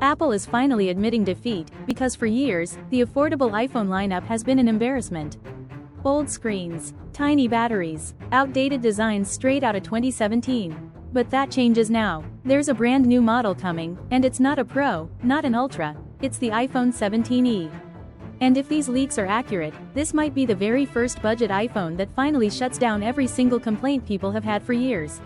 Apple is finally admitting defeat, because for years, the affordable iPhone lineup has been an embarrassment. Old screens, tiny batteries, outdated designs straight out of 2017. But that changes now. There's a brand new model coming, and it's not a Pro, not an Ultra, it's the iPhone 17e. And if these leaks are accurate, this might be the very first budget iPhone that finally shuts down every single complaint people have had for years.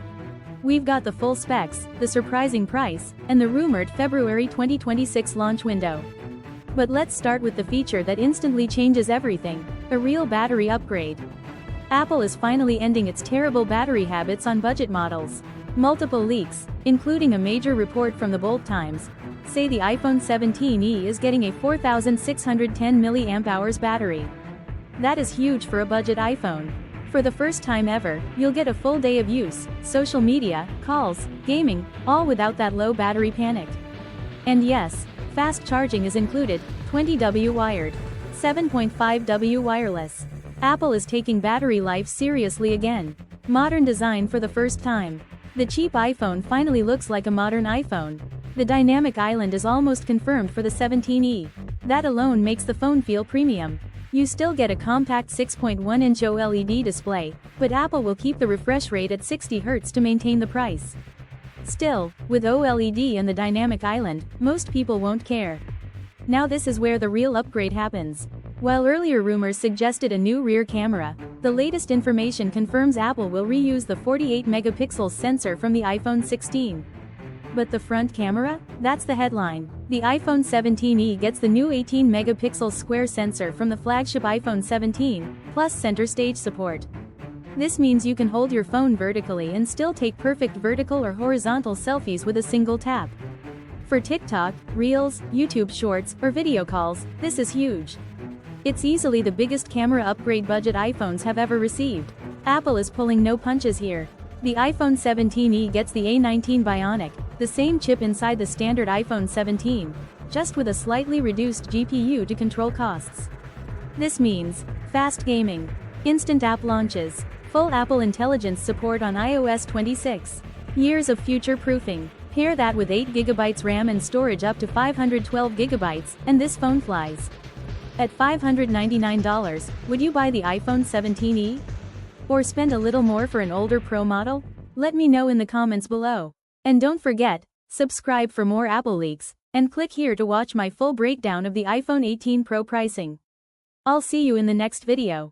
We've got the full specs, the surprising price, and the rumored February 2026 launch window. But let's start with the feature that instantly changes everything: a real battery upgrade. Apple is finally ending its terrible battery habits on budget models. Multiple leaks, including a major report from the Bold Times, say the iPhone 17e is getting a 4,610 mAh battery. That is huge for a budget iPhone. For the first time ever, you'll get a full day of use, social media, calls, gaming, all without that low battery panic. And yes, fast charging is included, 20W wired, 7.5W wireless. Apple is taking battery life seriously again. Modern design for the first time. The cheap iPhone finally looks like a modern iPhone. The dynamic island is almost confirmed for the 17e. That alone makes the phone feel premium. You still get a compact 6.1-inch OLED display, but Apple will keep the refresh rate at 60 Hz to maintain the price. Still, with OLED and the dynamic island, most people won't care. Now this is where the real upgrade happens. While earlier rumors suggested a new rear camera, the latest information confirms Apple will reuse the 48-megapixel sensor from the iPhone 16. But the front camera? That's the headline. The iPhone 17e gets the new 18-megapixel square sensor from the flagship iPhone 17, plus center stage support. This means you can hold your phone vertically and still take perfect vertical or horizontal selfies with a single tap. For TikTok, Reels, YouTube Shorts, or video calls, this is huge. It's easily the biggest camera upgrade budget iPhones have ever received. Apple is pulling no punches here. The iPhone 17e gets the A19 Bionic, the same chip inside the standard iPhone 17, just with a slightly reduced GPU to control costs. This means fast gaming, instant app launches, full Apple Intelligence support on iOS 26, years of future-proofing. Pair that with 8GB RAM and storage up to 512GB, and this phone flies. At $599, would you buy the iPhone 17e? Or spend a little more for an older Pro model? Let me know in the comments below. And don't forget, subscribe for more Apple leaks, and click here to watch my full breakdown of the iPhone 18 Pro pricing. I'll see you in the next video.